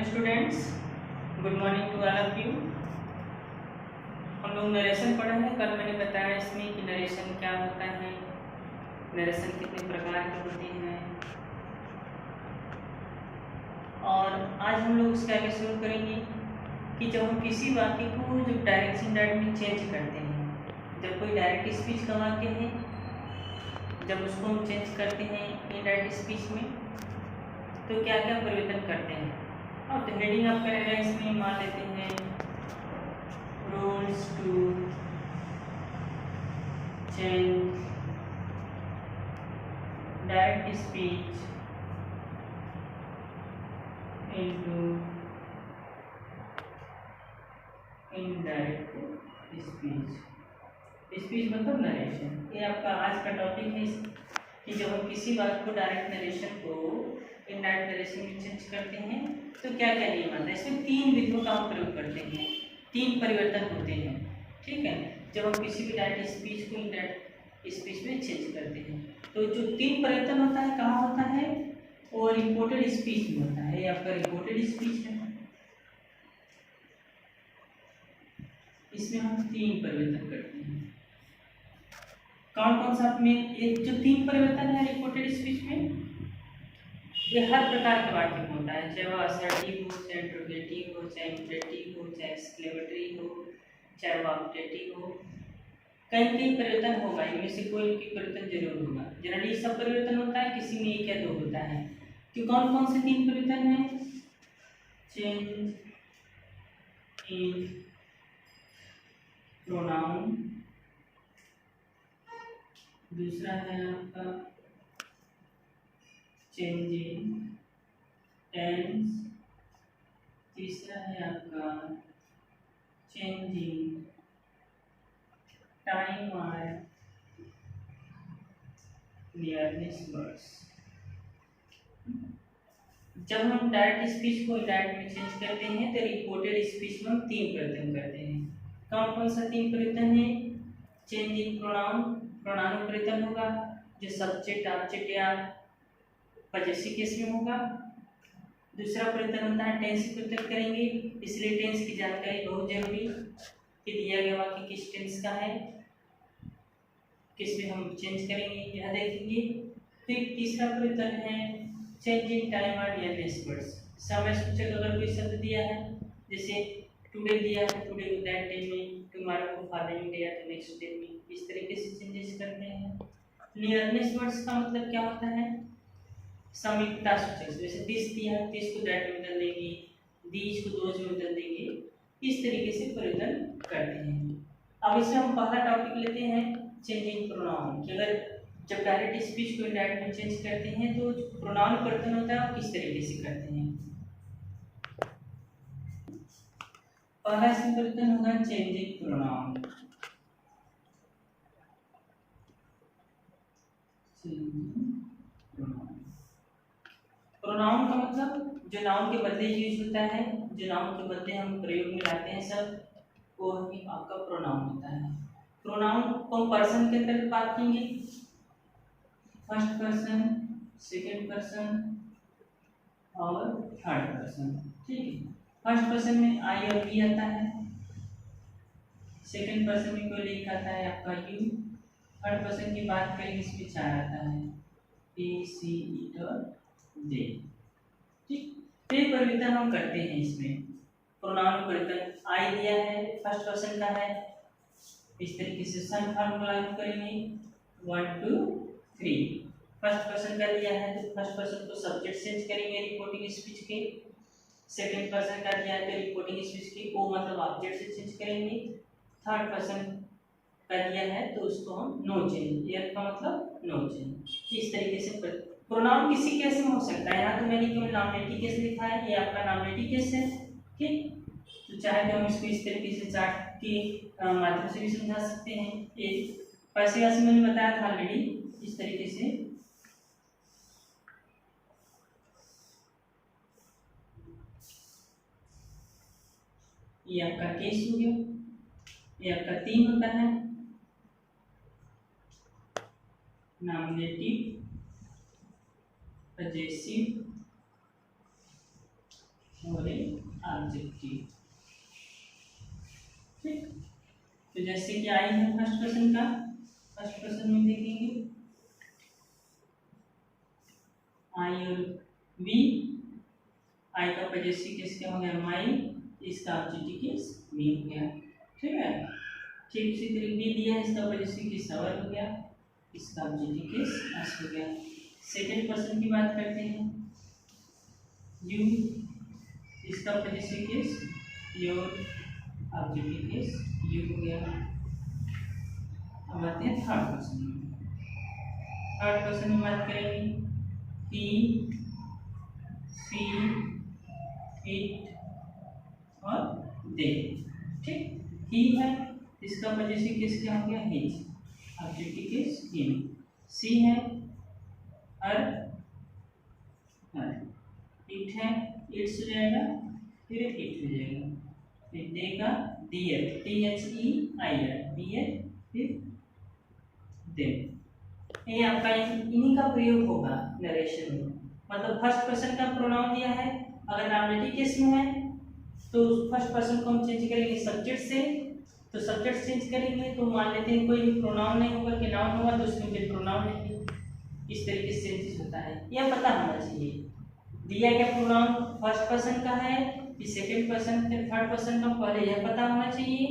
Students, good morning to all of you. हम लोग narration पढ़ा है। कल मैंने बताया इसमें कि नरेशन क्या होता है, नरेशन कितने प्रकार के होते हैं, और आज हम लोग उसका आगे शुरू करेंगे कि जब हम किसी वाक्य को जब डायरेक्ट से इनडायरेक्ट में चेंज करते हैं, जब कोई डायरेक्ट स्पीच का वाक्य है, जब उसको हम चेंज करते हैं इनडायरेक्ट स्पीच में, तो क्या क्या परिवर्तन करते हैं। और तो हेडिंग आपका रहेगा इसमें, मान लेते हैं rules to change direct speech into indirect speech. Speech मतलब नरेशन। ये आपका आज का टॉपिक है कि जब हम किसी बात को डायरेक्ट नरेशन को इनडायरेक्ट नरेशन में चेंज करते हैं तो क्या क्या नियम आता है। इसमें 3 विधियों का हम प्रयोग करते हैं, 3 परिवर्तन होते हैं। ठीक है, जब हम किसी भी डायरेक्ट स्पीच को इनडायरेक्ट स्पीच में चेंज करते हैं तो जो 3 परिवर्तन होता है कहाँ होता है, और रिपोर्टेड स्पीच में होता है। ये आपका रिपोर्टेड स्पीच है। इसमें हम 3 परिवर्तन करते हैं। कौन कौन सा में एक जो 3 परिवर्तन है रिपोर्टेड स्पीच में, ये हर प्रकार के वाक्य में होता है, चाहे वो असर्टिव हो, चाहे इंट्रोगेटिव हो, चाहे इम्परेटिव हो, चाहे एक्सक्लेमेटरी हो, चाहे वो ऑब्जेक्टिव हो। कहीं कहीं परिवर्तन होगा, इनमें से कोई एक परिवर्तन जरूर होगा। जनरली सब परिवर्तन होता है, किसी में 1 या 2 होता है। कि कौन कौन से 3 परिवर्तन हैं? चेंज इन प्रोनाउन, दूसरा है आपका चेंज इन टेंस, तीसरा है आपका चेंज इन टाइम और नियरनेस वर्ड्स। जब हम डायरेक्ट स्पीच को इनडायरेक्ट में चेंज करते हैं तो रिपोर्टेड स्पीच में हम 3 परिवर्तन करते हैं। कौन कौन सा 3 परिवर्तन है? चेंज इन प्रोनाउन, प्रोनाउन परिवर्तन होगा जो सब्जेक्ट ऑब्जेक्ट या पजेसिव केस में होगा। दूसरा परिवर्तन होता है टेंस परिवर्तन करेंगे, इसलिए टेंस की जानकारी बहुत जरूरी कि दिया गया वाक्य किस टेंस का है, किस में हम चेंज करेंगे यह देखेंगे। फिर तीसरा परिवर्तन है चेंज इन टाइम और नियरनेस वर्ड्स। समय सूचक अगर कोई शब्द दिया है, जैसे टुडे दिया है, टुडे को दैट डे में, टुमारो को फॉलोइंग डे या तो नेक्स्ट डे में, इस तरीके से चेंजेस करते हैं। नियरनेस वर्ड्स का मतलब क्या होता है? समीपता सूचक, जैसे दिस दिया है, दिस को दैट में बदल देंगे, दीज को दोज में बदल देंगे, इस तरीके से परिवर्तन करते हैं। अब इसमें हम पहला टॉपिक लेते हैं चेंज इन प्रोनाउन कि अगर जब डायरेक्ट स्पीच को इनडायरेक्ट में चेंज करते हैं तो प्रोनाउन परिवर्तन होता है, किस तरीके से करते हैं। पहला इसमें परिवर्तन होगा चेंज इन प्रोनाउन। प्रोनाउन का मतलब जो नाउन के बदले यूज होता है, जो नाउन के बदले हम प्रयोग में लाते हैं सब, वो ही आपका प्रोनाउन होता है। प्रोनाउन को पर्सन के अंदर बात करेंगे, फर्स्ट पर्सन, सेकंड पर्सन और थर्ड पर्सन। ठीक है, फर्स्ट पर्सन में आई और वी आता है, सेकंड पर्सन में कोई लिख आता है आपका यू, थर्ड पर्सन की बात करेंगे इसमें 4 आता है, ए सी इट और दे। ठीक, ये परिवर्तन हम करते हैं इसमें। प्रोनाउन परिवर्तन आई दिया है, फर्स्ट पर्सन का है, इस तरीके से सन फार्मूला यूज करेंगे 1 2 3। फर्स्ट पर्सन का दिया है तो फर्स्ट पर्सन को सब्जेक्ट चेंज करेंगे रिपोर्टिंग स्पीच के, सेकंड पर्सन का दिया है तो रिपोर्टिंग स्पीच के ओ मतलब ऑब्जेक्ट से चेंज करेंगे, थर्ड पर्सन का दिया है तो उसको हम नो चेंज, एयर का मतलब नो चेंज। इस तरीके से प्रोनाउन किसी केस में हो सकता है। यहाँ तो मैंने केवल नॉमिनेटिव केस लिखा है, ये आपका नॉमिनेटिव केस है। ठीक, तो चाहे तो हम इसको इस तरीके से चार्ट के माध्यम से भी समझा सकते हैं। एक पैसे वैसे मैंने बताया था ऑलरेडी, इस तरीके से ये आपका केस हो गया। ये आपका 3 होता है, नॉमिनेटिव, पजेसिव और एक ऑब्जेक्टिव। ठीक, तो जैसे कि आई है फर्स्ट पर्सन का, फर्स्ट पर्सन में देखेंगे आई और वी, आई का पॉजेसिव केस क्या हो गया माई, इसका ऑब्जेक्टिव केस वी हो गया। ठीक है, ठीक उसी तरह बी दिया है, इसका पॉजेसिव केस अवर हो गया, इसका ऑब्जेक्टिव केस एस हो गया। सेकंड पर्सन की बात करते हैं, यू, इसका possessive case your, objective case you हो गया। अब आते हैं थर्ड पर्सन में। थर्ड पर्सन में बात करेंगे ही, सी, इट और दे। ठीक, ही है, इसका पॉजेसिव केस क्या हो गया हिज, ऑब्जेक्टिव केस हिम। सी है हर, इट है इट्स हो जाएगा, फिर इट हो जाएगा, फिर दे का डियर, THEIR डियर, फिर दे। ये आपका इन्हीं का प्रयोग होगा नरेशन में। मतलब फर्स्ट पर्सन का प्रोनाउन दिया है, अगर नॉमिनेटिव केस में है तो फर्स्ट पर्सन को हम चेंज करेंगे सब्जेक्ट से, तो सब्जेक्ट चेंज करेंगे तो मान लेते हैं कोई प्रोनाउन नहीं होगा कि नाउन होगा तो उसमें फिर प्रोनाउन लेंगे। इस तरीके से चेंजेस होता है, यह पता होना चाहिए। दिया गया प्रोनाउन फर्स्ट पर्सन का है कि सेकंड पर्सन, फिर थर्ड पर्सन का, पहले यह पता होना चाहिए।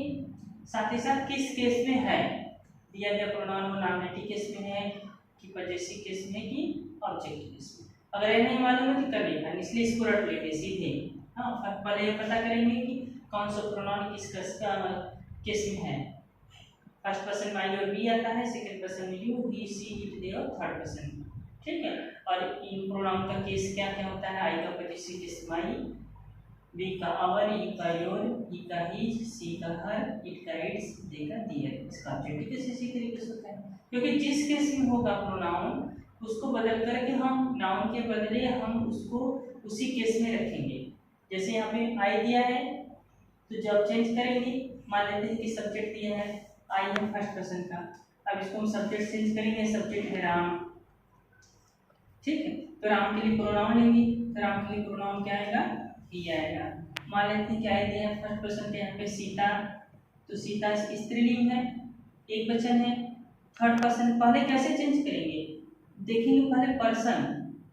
साथ ही साथ किस केस में है दिया गया प्रोनाउन, वो नॉमिनेटिव केस में है कि पॉजेसिव केस में कि ऑब्जेक्टिव केस में। अगर ये नहीं मालूम है तो कर लेगा, इसलिए इसको रट लेंगे सीधे। हाँ, पहले ये पता करेंगे कि कौन सा प्रोनाउन किस केस में है। फर्स्ट पर्सन में आई और बी आता है, सेकंड पर्सन में यू, ही, सी, इट, दे और थर्ड पर्सन। ठीक है, और इन प्रोनाउन का केस क्या क्या होता है, आई का पॉजेसिव केस माई, बी का आवर, ई का योर, ई का हिज, सी का हर, इट का इट्स, दे का दियर। इसका ऑब्जेक्टिव केस इसी तरीके से होता है, क्योंकि जिस केस में होगा प्रोनाउन उसको बदल करके हम नाउन के बदले हम उसको उसी केस में रखेंगे। जैसे यहाँ पे आई दिया है तो जब चेंज करेंगे, मान लेते हैं कि सब्जेक्ट दिया है आई है फर्स्ट पर्सन का, अब इसको हम सब्जेक्ट चेंज करेंगे, सब्जेक्ट है राम। ठीक है, तो राम के लिए प्रोनाउन लेंगे, तो राम के लिए प्रोनाउन क्या आएगा, ही आएगा। मान लेते हैं क्या दिया है फर्स्ट पर्सन पे, यहाँ पे सीता, तो सीता स्त्रीलिंग है, एक वचन है। थर्ड पर्सन पहले कैसे चेंज करेंगे, देखेंगे पहले पर्सन,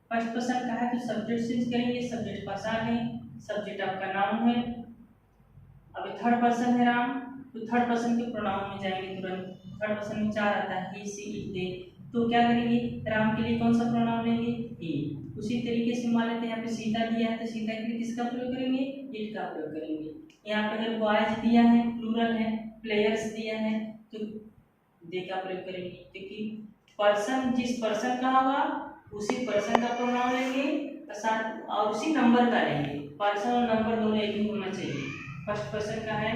फर्स्ट पर्सन का है तो सब्जेक्ट चेंज करेंगे, सब्जेक्ट पास आ गए, सब्जेक्ट आपका नाउन है। अभी थर्ड पर्सन है राम, तो थर्ड पर्सन के प्रोनाउन में जाएंगे तुरंत। थर्ड पर्सन में चार आता है, ही, सी, इट, दे, तो क्या करेंगे, राम के लिए कौन सा प्रोनाउन लेंगे, ही। उसी तरीके से मान लेते हैं यहाँ पे सीता दिया है तो सीता के लिए किसका प्रयोग करेंगे, इट का प्रयोग करेंगे। यहाँ पे अगर बॉयज दिया है, प्लूरल है, प्लेयर्स दिया है तो दे का प्रयोग करेंगे, क्योंकि पर्सन जिस पर्सन का होगा उसी पर्सन का प्रोनाउन लेंगे और उसी नंबर का लेंगे। पर्सन और नंबर दोनों एक ही होना चाहिए। फर्स्ट पर्सन का है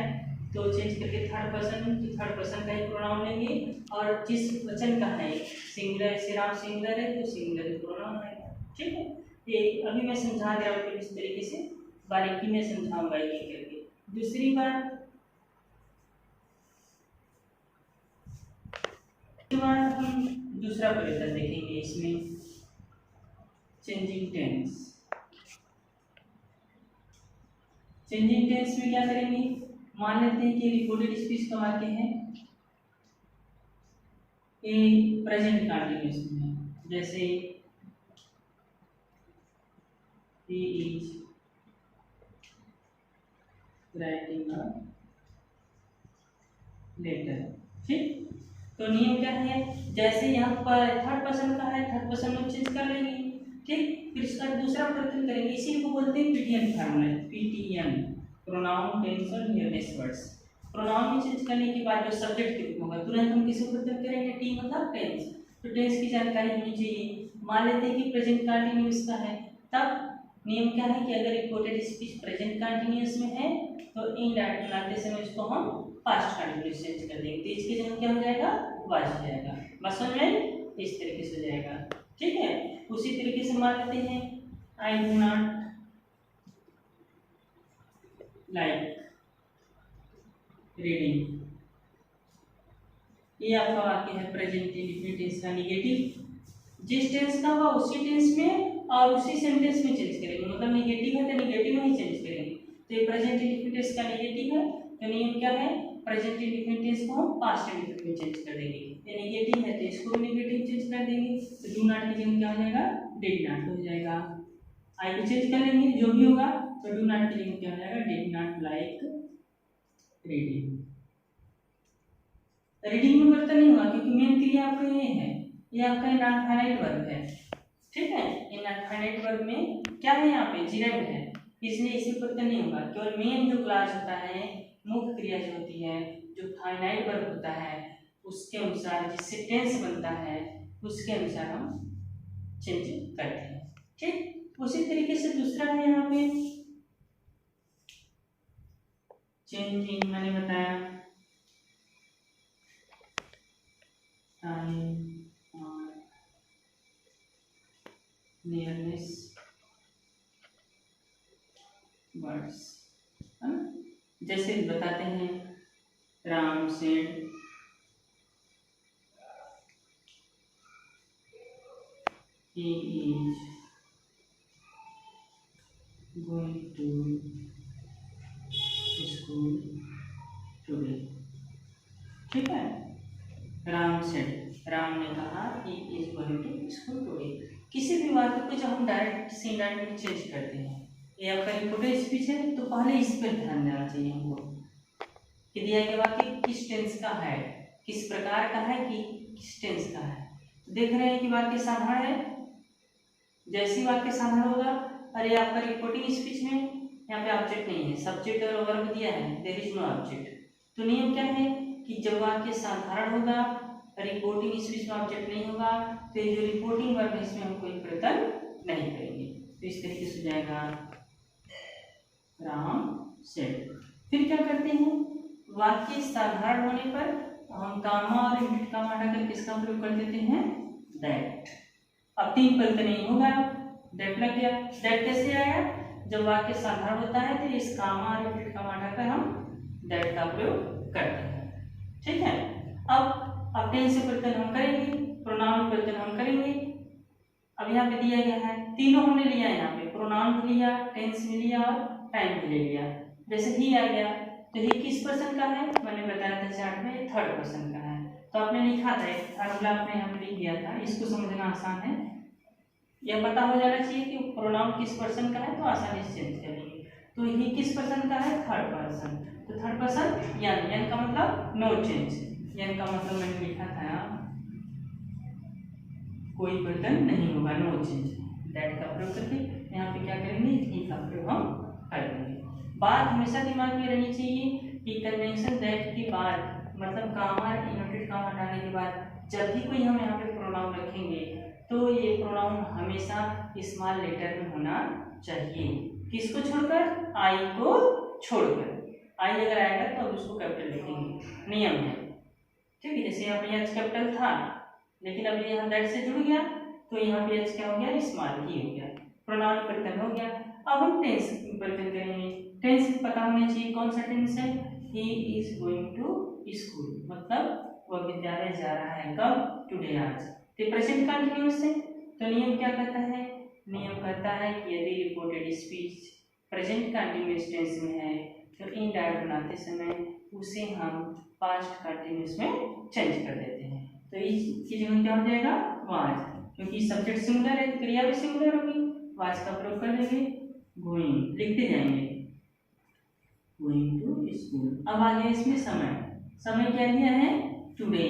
तो चेंज करके थर्ड पर्सन, तो थर्ड पर्सन का ही प्रोनाउन लेंगे, और जिस वचन का है सिंगुलर, श्री राम सिंगुलर है तो सिंगुलर प्रोनाउन आएगा। ठीक है, ये अभी मैं समझा दे रहा हूँ इस तरीके से बारीकी में समझाऊंगा ये करके। दूसरी बात हम दूसरा परिवर्तन देखेंगे इसमें, चेंजिंग टेंस। चेंजिंग टेंस में क्या करेंगे, मान लेते हैं कि रिपोर्टेड स्पीच का वाक्य है, ए प्रेजेंट कंटीन्यूअस में, जैसे he is writing a letter। ठीक, तो नियम क्या है, जैसे यहाँ पर थर्ड पर्सन का है, थर्ड पर्सन में चेंज कर लेंगे। ठीक, फिर इसका दूसरा परिवर्तन करेंगे, इसी को बोलते हैं PTN formula, PTN, pronoun tense और नियरेस्ट वर्ड्स। प्रोनाउन में चेंज करने के बाद जो सब्जेक्ट के रूप होगा तुरंत हम किसे परिवर्तन करेंगे, टी मतलब टेंस। तो टेंस की जानकारी होनी चाहिए। मान लेते हैं कि प्रेजेंट कंटीन्यूअस का है, तब नियम क्या है कि अगर रिपोर्टेड स्पीच प्रेजेंट कंटीन्यूअस में है तो इनडायरेक्ट बनाते समय इसको हम पास्ट कंटीन्यूअस चेंज कर देंगे, तो इसके जगह क्या हो जाएगा, वाज हो जाएगा। बस समझ में, इस तरीके से हो जाएगा। ठीक है, उसी तरीके से मान लेते हैं I do not like reading, ये आपका वाक्य है प्रेजेंट इंडेफिनिट टेंस का नेगेटिव। जिस टेंस का होगा उसी टेंस में और उसी सेंटेंस में चेंज करेंगे, मतलब नेगेटिव है तो नेगेटिव में ही चेंज तो ये प्रेजेंट इंडेफिनिट टेंस का नेगेटिव है, तो नियम क्या है, प्रेजेंट इंडेफिनिट टेंस को हम पास्ट इंडेफिनिट में चेंज कर देंगे। ये नेगेटिव है तो इसको भी नेगेटिव चेंज कर देंगे, तो डू नॉट की जगह क्या हो जाएगा, डिड नॉट हो जाएगा। आई को चेंज कर लेंगे जो भी होगा, तो डू नॉट की जगह क्या हो जाएगा, did not like reading. Reading में बर्तन नहीं होगा क्योंकि मेन क्रिया आपका ये है, ये आपका इनफाइनाइट वर्ब है, ठीक है। इनफाइनाइट वर्ब में क्या है, यहाँ पे जिरेंड है, इसलिए इसमें बर्तन नहीं होगा। केवल मेन जो क्लास होता है, मुख्य क्रिया जो होती है, जो फाइनाइट वर्ब होता है, उसके अनुसार जिससे टेंस बनता है उसके अनुसार हम चेंज करते हैं, ठीक। उसी तरीके से दूसरा है यहाँ पे चेंजिंग, मैंने बताया टाइम और नियरनेस वर्ड्स, है ना। जैसे बताते हैं, Ram said he is going to school today, ठीक है। राम सेड, राम ने कहा he is going to school today। किसी भी वाक्य को जब हम डायरेक्ट से इनडायरेक्ट में चेंज करते हैं, ये आपका रिपोर्टेड स्पीच है, तो पहले इस पर ध्यान देना चाहिए हमको कि दिया गया वाक्य किस टेंस का है, किस प्रकार का है, कि किस टेंस का है। तो देख रहे हैं कि वाक्य साधारण है, जैसी वाक्य साधारण होगा, अरे आपका रिपोर्टिंग स्पीच में यहाँ पे ऑब्जेक्ट नहीं है, सब्जेक्ट और वर्ब दिया है, देयर इज नो ऑब्जेक्ट। तो नियम क्या है कि जब वाक्य साधारण होगा, रिपोर्टिंग स्पीच में ऑब्जेक्ट नहीं होगा, तो ये जो रिपोर्टिंग वर्ब है इसमें हम कोई परिवर्तन नहीं करेंगे। तो इस तरीके से हो जाएगा राम सेड। फिर क्या करते हैं, वाक्य साधारण होने पर हम कामा और इंडेड कामा हटाकर किसका प्रयोग कर देते हैं, दैट। अब तीन परिवर्तन नहीं होगा, दैट लग गया। दैट कैसे आया, जब वाक्य साधारण होता है तो इस कामा और इंडेड कामा हटाकर हम दैट का प्रयोग करते हैं, ठीक है। अब टेंस से परिवर्तन हम करेंगे, प्रोनाउन परिवर्तन हम करेंगे। अब यहाँ पे दिया गया है, तीनों हमने लिया है, यहाँ पे प्रोनाउन भी लिया, टेंस भी लिया और टाइम भी ले लिया। जैसे ही आ गया, तो ही किस पर्सन का है, मैंने बताया था चार्ट में, थर्ड पर्सन का है, तो आपने लिखा था, एक फार्मूला आपने यहाँ पे लिख दिया था, इसको समझना आसान है। यह पता हो जाना चाहिए कि प्रोनाउन किस पर्सन का है, तो आसानी से चेंज करेंगे। तो ही किस पर्सन का है, थर्ड पर्सन, तो थर्ड पर्सन यान, यान का मतलब नो चेंज, यान का मतलब मैंने लिखा था कोई परिवर्तन नहीं होगा, नो चेंज। दैट का प्रयोग करके यहाँ पे क्या करेंगे, ही का प्रयोग हम कर देंगे। बात हमेशा दिमाग में रहनी चाहिए कि कन्वेंशन दैट के बाद, मतलब कामा इनवर्टेड कामा हटाने के बाद जब भी कोई हम यहाँ पे प्रोनाउन रखेंगे, तो ये प्रोनाउन हमेशा स्मॉल लेटर में होना चाहिए। किसको छोड़कर, आई को छोड़कर। आई अगर आएगा तो अब उसको कैपिटल लिखेंगे, नियम है, ठीक है। जैसे यहाँ पे एच कैपिटल था, लेकिन अब ये यहाँ दैट से जुड़ गया, तो यहाँ पे एच क्या हो गया, स्मॉल ही हो गया, प्रोनाउन परिवर्तन हो गया। अब हम टेंस परिवर्तन करेंगे। टेंस पता होना चाहिए, कौन सा टेंस है, he is going to school, मतलब वह विद्यालय जा रहा है, कब, टुडे, आज। तो प्रेजेंट कंटिन्यूअस है, तो नियम क्या कहता है, नियम कहता है कि यदि reported speech present continuous tense में है, तो इनडायरेक्ट बनाते समय उसे हम पास्ट कंटिन्यूअस में चेंज कर देते हैं। तो इसकी जगह क्या हो जाएगा, वाज, क्योंकि सब्जेक्ट सिंगुलर है, क्रिया भी सिंगुलर होगी, वाज का प्रयोग कर देंगे, गोइंग लिखते जाएंगे, गोइंग टू स्कूल। अब आ गया इसमें समय, समय क्या दिया है, टुडे,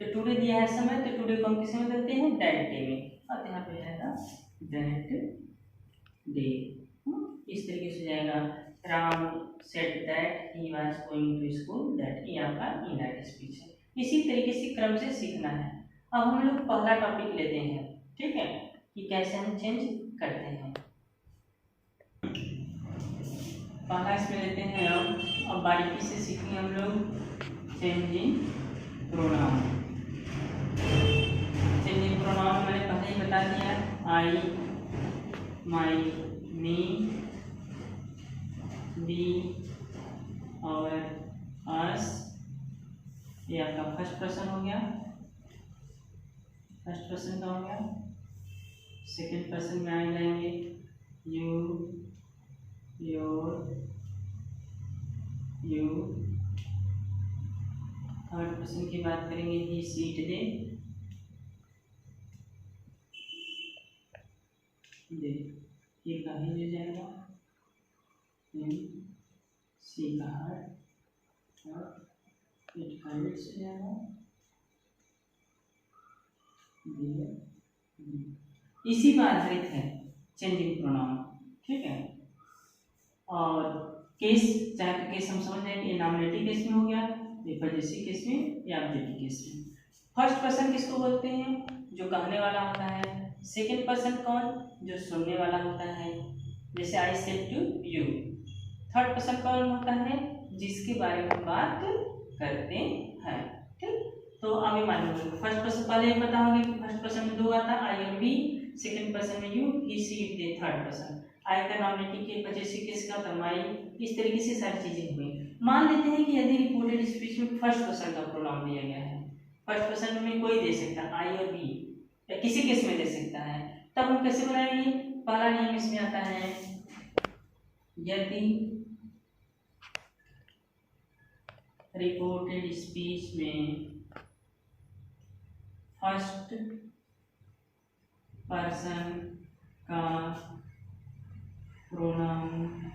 तो टुडे दिया है समय, तो टुडे को हम किस में बदलते हैं, दैट डे में। अब यहाँ पे आएगा दैट डे, इस तरीके से जाएगा, Ram said that he was going to school, that ये आपका इनडायरेक्ट स्पीच है। इसी तरीके से क्रम से सीखना है। अब हम लोग पहला टॉपिक लेते हैं, ठीक है, कि कैसे हम चेंज करते हैं। पहला इसमें लेते हैं, अब बारीकी से सीखेंगे हम लोग चेंजिंग प्रोनाउन। चेंजिंग प्रोनाउन मैंने पहले ही बता दिया, आई, माई, मी, बी और अस, ये आपका फर्स्ट पर्सन हो गया, फर्स्ट पर्सन का हो गया। सेकंड पर्सन में आ जाएंगे you, your, you. Third person की बात करेंगे ही सी इट दे ये का ही ले जाएगा, सी का हर और इट का इट से जाएगा, इसी पर आधारित है चेंजिंग प्रोनाउन। ठीक है, और केस, चाहे तो केस हम समझ जाएंगे, ये नॉमिनेटिव केस में हो गया, ये पजेसिव केस में या ऑब्जेक्टिव केस में। फर्स्ट पर्सन किसको बोलते हैं? जो कहने वाला होता है। सेकंड पर्सन कौन? जो सुनने वाला होता है, जैसे I said to you. Third person कौन होता है? जिसके बारे में बात करते हैं। ठीक, तो अभी मान लो फर्स्ट पर्सन पहले पता होगा कि फर्स्ट पर्सन में दो आता, आई और वी, सेकंड पर्सन में you, he she it they, third person. I का नॉमिनेटिव के पजेसिव केस का तमाई, इस तरीके से सारी चीजें हुई। मान लेते हैं कि यदि रिपोर्टेड स्पीच में फर्स्ट पर्सन का प्रोनाउन दिया गया है, फर्स्ट पर्सन में कोई दे सकता है, आई और वी या किसी केस में दे सकता है, तब हम कैसे बनाएंगे? पहला नियम इसमें आता है, यदि रिपोर्टेड स्पीच में फर्स्ट पर्सन का प्रोनाउन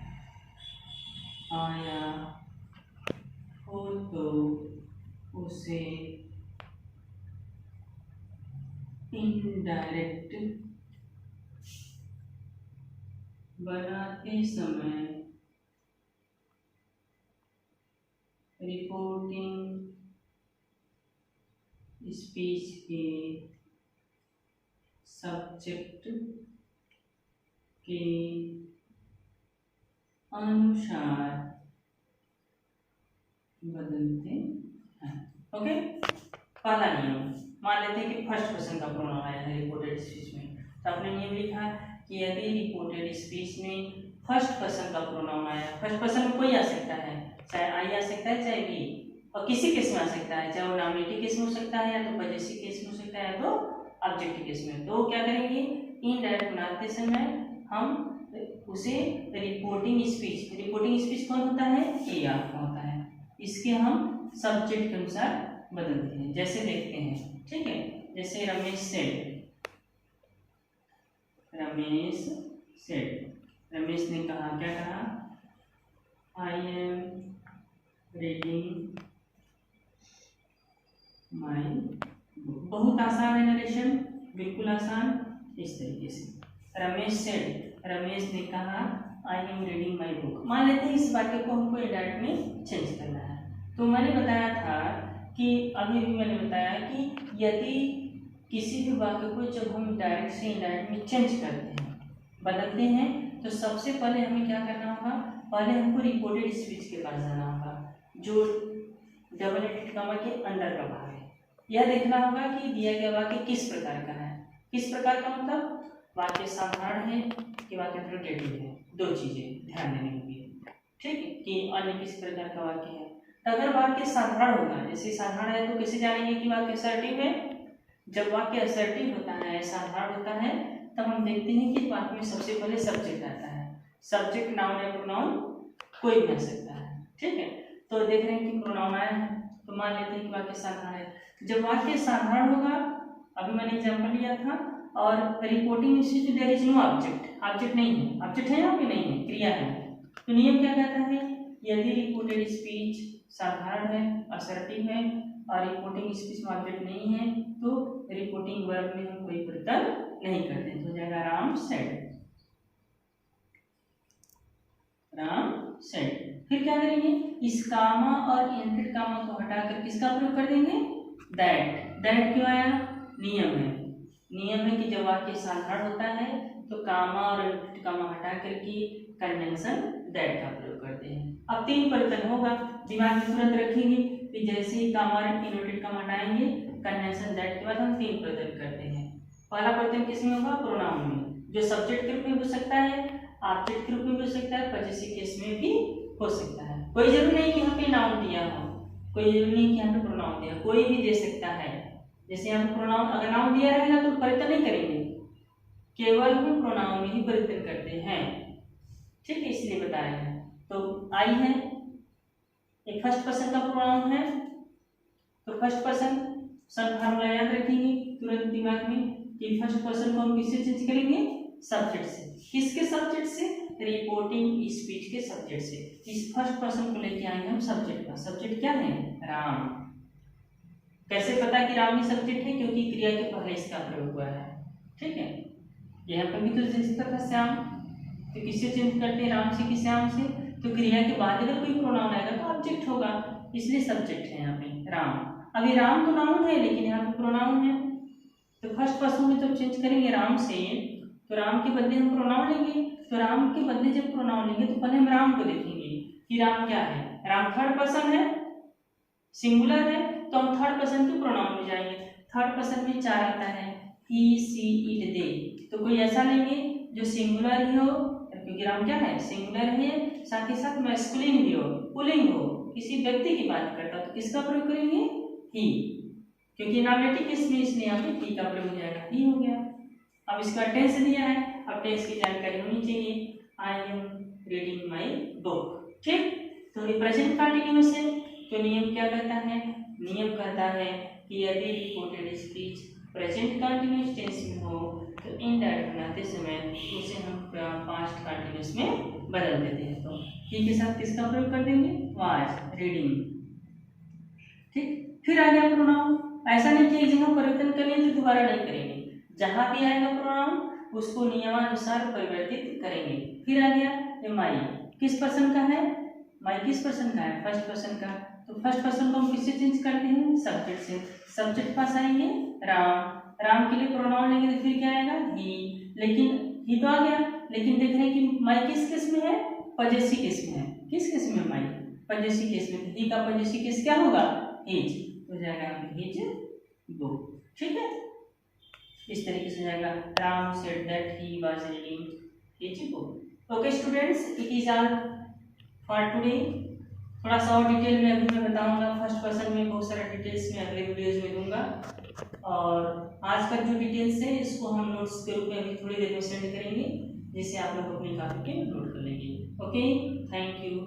आया हो तो उसे इनडायरेक्ट बनाते समय रिपोर्टिंग स्पीच के सब्जेक्ट के अनुसार बदलते हैं। ओके, पहला नियम मान लेते हैं कि फर्स्ट पर्सन का प्रोनाउन आया है रिपोर्टेड स्पीच में, तो आपने नियम लिखा कि यदि रिपोर्टेड स्पीच में फर्स्ट पर्सन का प्रोनाउन आया, फर्स्ट पर्सन में कोई आ सकता है, चाहे आई आ सकता है चाहे वी, और किसी केस में आ सकता है, चाहे वो नॉमिनेटिव केस में हो सकता है या तो पजेसिव केस में हो सकता है या तो ऑब्जेक्टिव केस में। तो क्या करेंगे? इनडायरेक्ट बनाते समय हम उसे रिपोर्टिंग स्पीच कौन होता है? ए आपका होता है, इसके हम सब्जेक्ट के अनुसार बदलते हैं। जैसे देखते हैं, ठीक है, जैसे रमेश सेड, रमेश ने कहा, क्या कहा? I am reading my book. बहुत आसान है नरेशन, बिल्कुल आसान। इस तरीके से रमेश ने कहा I am reading my book. मान लेते हैं इस वाक्य को हमको इनडायरेक्ट में चेंज करना है, तो मैंने बताया था कि अभी भी मैंने बताया कि यदि किसी भी वाक्य को जब हम डायरेक्ट से इनडायरेक्ट में चेंज करते हैं, बदलते हैं, तो सबसे पहले हमें क्या करना होगा? पहले हमको रिपोर्टेड स्पीच के पास जाना होगा, जो डबल एडेड कॉमा के अंडर का भाग है। यह देखना होगा कि दिया गया वाक्य किस प्रकार का है। किस प्रकार का मतलब वाक्य साधारण है कि वाक्य इंट्रोगेटिव है, दो चीजें ध्यान देनी होगी। ठीक है, कि अन्य किस प्रकार का वाक्य है। तो अगर वाक्य साधारण होगा, जैसे साधारण है तो कैसे जानेंगे कि वाक्य असर्टिव है? जब वाक्य असर्टिव होता है, साधारण होता है, तब हम देखते हैं कि वाक्य में सबसे पहले सब्जेक्ट आता है। सब्जेक्ट नाउन या प्रोनाउन कोई भी आ सकता है। ठीक है, तो देख रहे हैं कि प्रोनाउन आया है, तो मान लेते हैं कि वाक्य साधारण है। जब वाक्य साधारण होगा, अभी मैंने एग्जाम्पल लिया था, और reporting speech there is no object नहीं है, ऑब्जेक्ट है यहाँ पे नहीं है, क्रिया है। तो नियम क्या कहता है? यदि रिपोर्टेड स्पीच साधारण है, असर्टिव है, और रिपोर्टिंग स्पीच में ऑब्जेक्ट नहीं है, तो रिपोर्टिंग वर्ब में हम कोई परिवर्तन नहीं करते, तो हो जाएगा राम सेड। फिर क्या करेंगे? इस कामा और एंटेड कामा को हटाकर किसका प्रयोग कर देंगे? दैट क्यों आया? नियम है कि जब वाक्य साधारण होता है तो कामा और एंटेड कामा हटाकर की कंजंक्शन दैट का प्रयोग करते हैं। अब तीन परिवर्तन होगा, दिमाग में तुरंत रखेंगे कि जैसे ही कामा और एंटेड कामा हटाएंगे, कंजंक्शन दैट के बाद हम तीन परिवर्तन करते हैं। पहला परिवर्तन किसमें होगा? प्रोनाउन में, जो सब्जेक्ट के रूप में हो सकता है, ऑब्जेक्ट के रूप में भी हो सकता है, पजेसिव केस में भी हो सकता है। कोई जरूरी नहीं कि यहाँ पे नाउन दिया हो, कोई जरूरी नहीं कि यहाँ पे प्रोनाउन दिया, कोई भी दे सकता है। जैसे यहाँ पे प्रोनाउन अगर नाउन दिया रहेगा तो परिवर्तन नहीं करेंगे, केवल हम प्रोनाउन में ही परिवर्तन करते हैं। ठीक है, इसलिए बता रहे हैं। तो आई है, एक फर्स्ट पर्सन का प्रोनाउन है, तो फर्स्ट पर्सन सब फार्मूला याद रखेंगे तुरंत दिमाग में कि फर्स्ट पर्सन को हम किससे चेंज करेंगे, सब्जेक्ट से। किसके सब्जेक्ट से, रिपोर्टिंग स्पीच के सब्जेक्ट से। इस फर्स्ट पर्सन को लेके आएंगे हम सब्जेक्ट का। सब्जेक्ट क्या है, राम। कैसे पता कि राम ही सब्जेक्ट है, क्योंकि क्रिया के पहले इसका प्रयोग हुआ है, ठीक है। यहाँ पर भी तो चेंज था श्याम, तो किससे चेंज करते हैं, राम से कि श्याम से। तो क्रिया के बाद अगर कोई प्रोनाउन आएगा तो ऑब्जेक्ट होगा, इसलिए सब्जेक्ट है यहाँ पे राम। अभी राम तो नाउन है लेकिन यहाँ पे प्रोनाउन है, तो फर्स्ट पर्सन में जब चेंज करेंगे राम से, तो राम के बदले हम प्रोनाउन लेंगे। तो राम के बदले जब प्रोनाउन लेंगे तो पहले हम राम को देखेंगे कि राम क्या है। राम थर्ड पर्सन है, सिंगुलर है, तो हम थर्ड पर्सन के प्रोनाउन में जाएंगे। थर्ड पर्सन में चार आता है, ही, सी, इट, दे। तो कोई ऐसा लेंगे जो सिंगुलर ही हो, क्योंकि राम क्या है, सिंगुलर है, साथ ही साथ मैस्कुलिन भी हो, पुल्लिंग हो, किसी व्यक्ति की बात करता हो, तो किसका प्रयोग करेंगे, ही। क्योंकि नॉमिनेटिव केस में इसलिए यहाँ पे ही का प्रयोग हो जाएगा, ही हो गया। अब इसका टेंस दिया है, अब टेंस की जानकारी होनी चाहिए। I am reading my book, ठीक। तो ये प्रेजेंट कंटिन्यूअस है, तो नियम क्या कहता है, नियम कहता है कि यदि reported speech present continuous tense में हो तो इनडायरेक्ट बनाते समय उसे हम पास्ट कंटिन्यूअस में बदल देते हैं। तो ही के साथ किसका प्रयोग कर देंगे, वाज, रीडिंग, ठीक। फिर आ गया प्रोनाउन। ऐसा नहीं कि एक जगह परिवर्तन करेंगे तो दोबारा नहीं करेंगे, जहां भी आएगा प्रोनाउन उसको नियमानुसार परिवर्तित करेंगे। फिर आ गया माई, किस पर्सन का है, माई किस पर्सन का है, फर्स्ट पर्सन का। तो फर्स्ट पर्सन को हम किससे चेंज करते हैं, सब्जेक्ट से। सब्जेक्ट पास आएंगे राम, राम के लिए प्रोनाउन लेंगे तो फिर क्या आएगा, ही। लेकिन ही तो आ गया, लेकिन देख रहे हैं कि माई किस केस में है, पजेसी केस में है। किस केस में, माई पजेसी केस में। ही का पजेसी केस क्या होगा, हिज, हो जाएगा हिज बुक, ठीक है। इस तरीके से जाएगा, Ram said that he was reading his book. Okay students, it is all for today. थोड़ा सा और डिटेल में अभी मैं बताऊंगा, फर्स्ट पर्सन में बहुत सारा डिटेल्स में अगले वीडियोज में दूंगा। और आज का जो डिटेल्स है इसको हम नोट्स के रूप में अभी थोड़ी देर में सेंड करेंगे, जिससे आप लोग अपनी कॉपी पे नोट कर लेंगे। Okay, thank you.